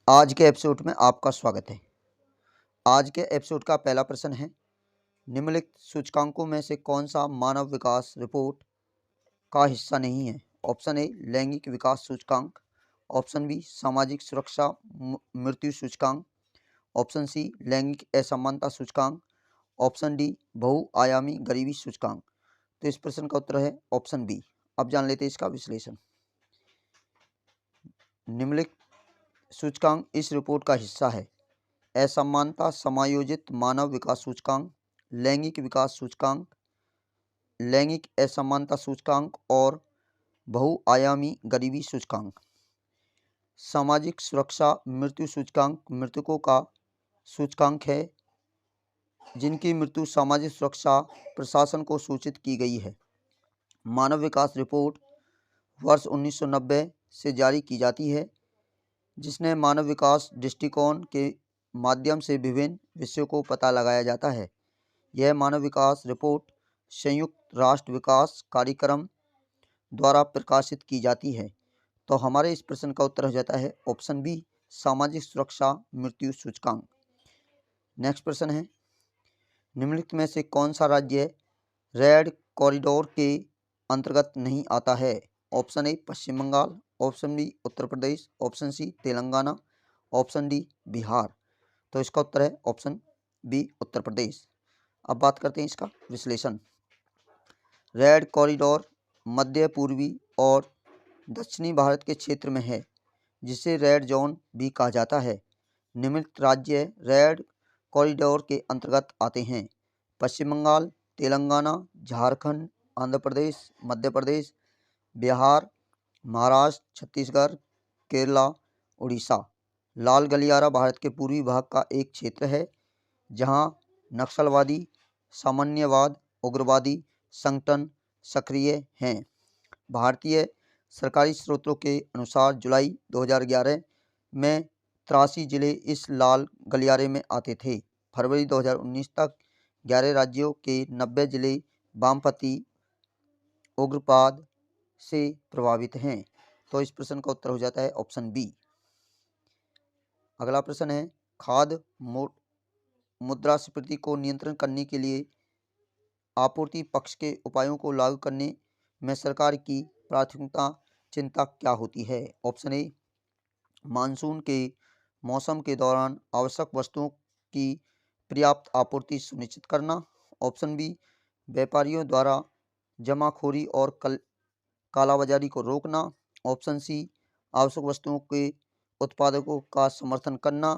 आज के एपिसोड में आपका स्वागत है। आज के एपिसोड का पहला प्रश्न है, निम्नलिखित सूचकांकों में से कौन सा मानव विकास रिपोर्ट का हिस्सा नहीं है? ऑप्शन ए लैंगिक विकास सूचकांक, ऑप्शन बी सामाजिक सुरक्षा मृत्यु सूचकांक, ऑप्शन सी लैंगिक असमानता सूचकांक, ऑप्शन डी बहुआयामी गरीबी सूचकांक। तो इस प्रश्न का उत्तर है ऑप्शन बी। अब जान लेते हैं इसका विश्लेषण। निम्नलिखित सूचकांक इस रिपोर्ट का हिस्सा है: असमानता समायोजित मानव विकास सूचकांक, लैंगिक विकास सूचकांक, लैंगिक असमानता सूचकांक और बहुआयामी गरीबी सूचकांक। सामाजिक सुरक्षा मृत्यु सूचकांक मृतकों का सूचकांक है जिनकी मृत्यु सामाजिक सुरक्षा प्रशासन को सूचित की गई है। मानव विकास रिपोर्ट वर्ष 1990 से जारी की जाती है, जिसने मानव विकास दृष्टिकोण के माध्यम से विभिन्न विषयों को पता लगाया जाता है। यह मानव विकास रिपोर्ट संयुक्त राष्ट्र विकास कार्यक्रम द्वारा प्रकाशित की जाती है। तो हमारे इस प्रश्न का उत्तर हो जाता है ऑप्शन बी, सामाजिक सुरक्षा मृत्यु सूचकांक। नेक्स्ट प्रश्न है, निम्नलिखित में से कौन सा राज्य रेड कॉरिडोर के अंतर्गत नहीं आता है? Option A Paschim Bengal, option B Uttar Pradesh, option C Telangana, option D Bihar. तो इसका उत्तर है ऑप्शन बी उत्तर प्रदेश। अब बात करते हैं इसका विश्लेषण। रेड कॉरिडोर मध्य पूर्वी और दक्षिणी भारत के क्षेत्र में है, जिसे रेड जोन भी कहा जाता है। निम्नलिखित राज्य रेड कॉरिडोर के अंतर्गत आते हैं: पश्चिम बंगाल, तेलंगाना, झारखंड, आंध्र प्रदेश, मध्य प्रदेश, बिहार, महाराष्ट्र, छत्तीसगढ़, केरला, उड़ीसा। लाल गलियारा भारत के पूर्वी भाग का एक क्षेत्र है जहां नक्सलवादी, सामान्यवाद, उग्रवादी संगठन सक्रिय हैं। भारतीय सरकारी स्रोतों के अनुसार जुलाई 2011 में 83 जिले इस लाल गलियारे में आते थे। फरवरी 2019 तक 11 राज्यों के 90 जिले वामपंथी उग्रवाद से प्रभावित हैं। तो इस प्रश्न का उत्तर हो जाता है ऑप्शन बी। अगला प्रश्न है, खाद्य मुद्रास्फीति को नियंत्रण करने के लिए आपूर्ति पक्ष के उपायों को लागू करने में सरकार की प्राथमिकता चिंता क्या होती है? ऑप्शन ए मानसून के मौसम के दौरान आवश्यक वस्तुओं की पर्याप्त आपूर्ति सुनिश्चित करना, ऑप्शन बी व्यापारियों द्वारा जमाखोरी और कालाबाजारी को रोकना, ऑप्शन सी आवश्यक वस्तुओं के उत्पादकों का समर्थन करना,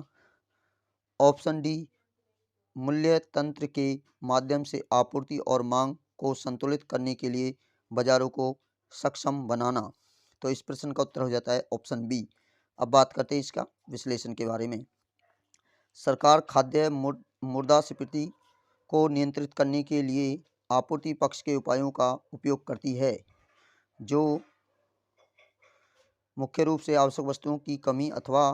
ऑप्शन डी मूल्य तंत्र के माध्यम से आपूर्ति और मांग को संतुलित करने के लिए बाजारों को सक्षम बनाना। तो इस प्रश्न का उत्तर हो जाता है ऑप्शन बी। अब बात करते हैं इसका विश्लेषण के बारे में। सरकार खाद्य मुद्रास्फीति को नियंत्रित करने के लिए आपूर्ति पक्ष के उपायों का उपयोग करती है, जो मुख्य रूप से आवश्यक वस्तुओं की कमी अथवा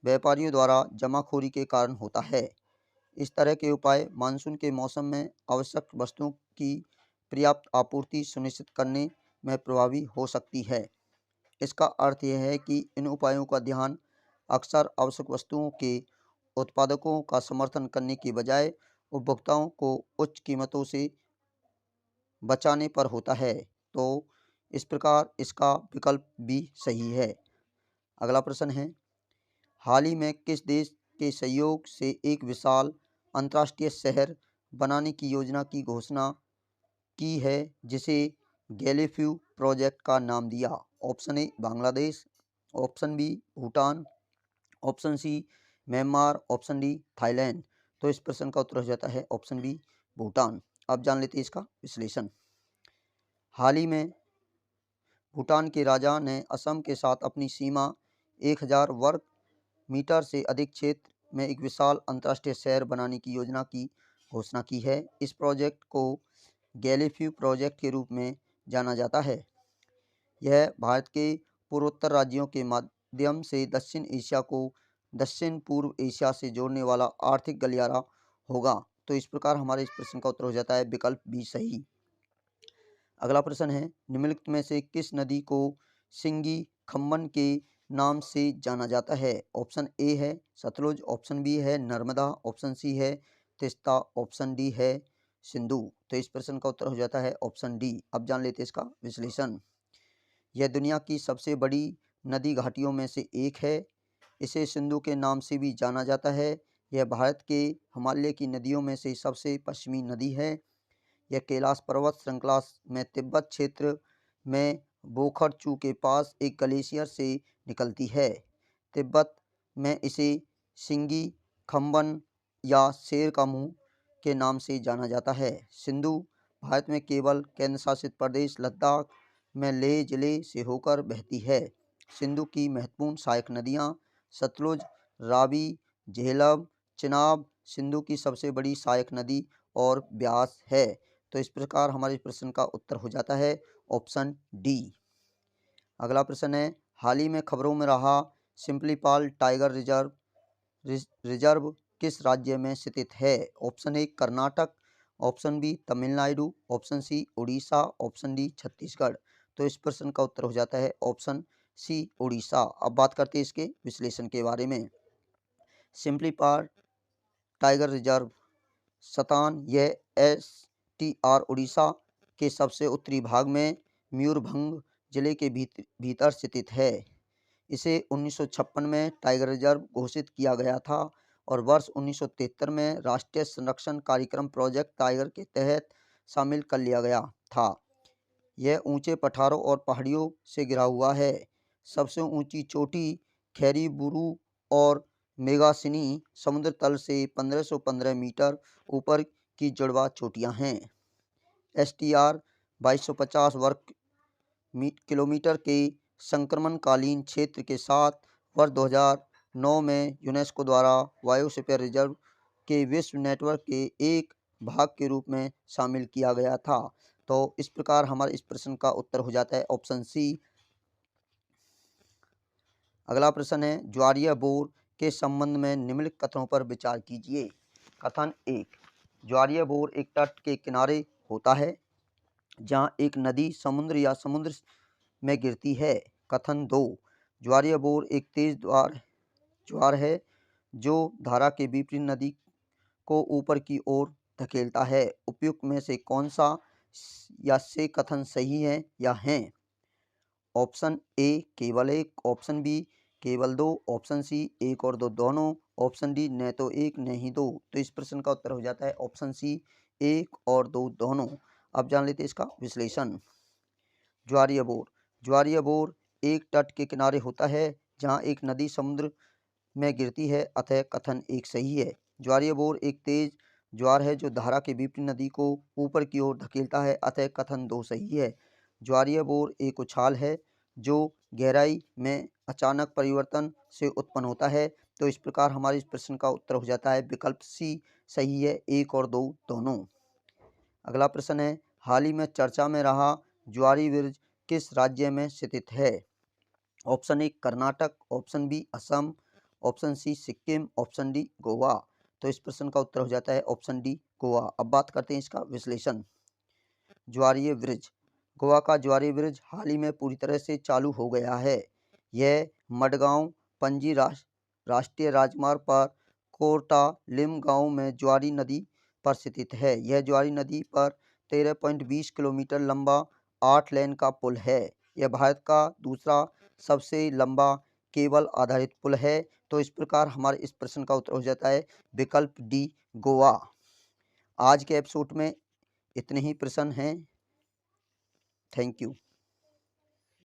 व्यापारियों द्वारा जमाखोरी के कारण होता है। इस तरह के उपाय मानसून के मौसम में आवश्यक वस्तुओं की पर्याप्त आपूर्ति सुनिश्चित करने में प्रभावी हो सकती है। इसका अर्थ यह है कि इन उपायों का ध्यान अक्सर आवश्यक वस्तुओं के उत्पादकों का समर्थन करने के बजाय उपभोक्ताओं को उच्च कीमतों से बचाने पर होता है। तो इस प्रकार इसका विकल्प भी सही है। अगला प्रश्न है, हाल ही में किस देश के सहयोग से एक विशाल अंतर्राष्ट्रीय शहर बनाने की योजना की घोषणा की है, जिसे गैलीलियो प्रोजेक्ट का नाम दिया? Option A Bangladesh, option B Bhutan, option C Myanmar, option D Thailand. तो इस प्रश्न का उत्तर हो जाता है ऑप्शन बी भूटान। अब जान लेते हैं इसका विश्लेषण। हाल ही में भूटान के राजा ने असम के साथ अपनी सीमा 1000 वर्ग मीटर से अधिक क्षेत्र में एक विशाल अंतर्राष्ट्रीय शहर बनाने की योजना की घोषणा की है। इस प्रोजेक्ट को गैलीलियो प्रोजेक्ट के रूप में जाना जाता है। यह भारत के पूर्वोत्तर राज्यों के माध्यम से दक्षिण एशिया को दक्षिण पूर्व एशिया से जोड़ने वाला आर्थिक गलियारा होगा। तो इस प्रकार हमारे इस प्रश्न का उत्तर हो जाता है विकल्प बी सही। अगला प्रश्न है, निम्नलिखित में से किस नदी को सिंगी खम्बन के नाम से जाना जाता है? ऑप्शन ए है सतलुज, ऑप्शन बी है नर्मदा, ऑप्शन सी है तीस्ता, ऑप्शन डी है सिंधु। तो इस प्रश्न का उत्तर हो जाता है ऑप्शन डी। अब जान लेते हैं इसका विश्लेषण। यह दुनिया की सबसे बड़ी नदी घाटियों में से एक है। इसे सिंधु के नाम से भी जाना जाता है। यह भारत के हिमालय की नदियों में से सबसे पश्चिमी नदी है। यह कैलाश पर्वत श्रृंखला में तिब्बत क्षेत्र में बोखरचू के पास एक ग्लेशियर से निकलती है। तिब्बत में इसे सिंगी खम्बन या शेर का मुंह के नाम से जाना जाता है। सिंधु भारत में केवल केंद्र शासित प्रदेश लद्दाख में लेह जिले से होकर बहती है। सिंधु की महत्वपूर्ण सहायक नदियाँ सतलुज, रावी, झेलम, चिनाब सिंधु की सबसे बड़ी सहायक नदी और ब्यास है। तो इस प्रकार हमारे प्रश्न का उत्तर हो जाता है ऑप्शन डी। अगला प्रश्न है, हाल ही में खबरों में रहा सिम्पलीपाल टाइगर रिजर्व किस राज्य में स्थित है? Option A Karnataka, option B Tamil Nadu, option C Orissa, option D Chhattisgarh. तो इस प्रश्न का उत्तर हो जाता है ऑप्शन सी उड़ीसा। अब बात करते हैं इसके विश्लेषण के बारे में। सिम्पलीपाल टाइगर रिजर्व सतान यह STR उड़ीसा के सबसे उत्तरी भाग में मयूरभंज जिले के भीतर स्थित है। इसे 1956 में टाइगर रिजर्व घोषित किया गया था और वर्ष 1973 में राष्ट्रीय संरक्षण कार्यक्रम प्रोजेक्ट टाइगर के तहत शामिल कर लिया गया था। यह ऊंचे पठारों और पहाड़ियों से घिरा हुआ है। सबसे ऊंची चोटी खैरीबुरू और मेगासिनी समुद्र तल से 1515 मीटर ऊपर की जुड़वा चोटियां हैं। STR 2250 वर्ग किलोमीटर के संक्रमणकालीन क्षेत्र के साथ वर्ष 2009 में यूनेस्को द्वारा बायोस्फीयर रिजर्व के विश्व नेटवर्क के एक भाग के रूप में शामिल किया गया था। तो इस प्रकार हमारे इस प्रश्न का उत्तर हो जाता है ऑप्शन सी। अगला प्रश्न है, ज्वारीय बोर के संबंध में निम्नलिखित कथनों पर विचार कीजिए। कथन 1, ज्वारीय बोर एक तट के किनारे होता है जहां एक नदी समुद्र या समुद्र में गिरती है। कथन 2, ज्वारीय बोर एक तेज ज्वार है जो धारा के विपरीत नदी को ऊपर की ओर धकेलता है। उपयुक्त में से कौन सा या से कथन सही है या हैं? ऑप्शन ए केवल एक, ऑप्शन बी केवल दो, ऑप्शन सी एक और दो दोनों, ऑप्शन डी न तो एक न ही दो। तो इस प्रश्न का उत्तर हो जाता है ऑप्शन सी एक और दो दोनों। अब जान लेते हैं इसका विश्लेषण। ज्वारीय बोर एक तट के किनारे होता है जहां एक नदी समुद्र में गिरती है, अतः कथन एक सही है। ज्वारीय बोर एक तेज ज्वार है जो धारा के विपरीत नदी को ऊपर की ओर धकेलता है, अतः कथन 2 सही है। ज्वारीय बोर एक उछाल है जो गहराई में अचानक परिवर्तन से उत्पन्न होता है। तो इस प्रकार हमारे इस प्रश्न का उत्तर हो जाता है विकल्प सी सही है, एक और दो दोनों। अगला प्रश्न है, हाल ही में चर्चा में रहा ज्वारी ब्रिज किस राज्य में स्थित है? Option A Karnataka, option B Assam, option C Sikkim, option D Goa. तो इस प्रश्न का उत्तर हो जाता है ऑप्शन डी गोवा। अब बात करते हैं इसका विश्लेषण। ज्वारीय ब्रिज, गोवा का ज्वारीय ब्रिज हाल ही में पूरी तरह से चालू हो गया है। यह मडगांव पणजी राष्ट्रीय राजमार्ग पर कोर्टालिम गांव में ज्वारी नदी पर स्थित है। यह ज्वारी नदी पर 13.20 किलोमीटर लंबा 8 लेन का पुल है। यह भारत का दूसरा सबसे लंबा केबल आधारित पुल है। तो इस प्रकार हमारे इस प्रश्न का उत्तर हो जाता है विकल्प डी गोवा। आज के एपिसोड में इतने ही प्रश्न हैं। Thank you.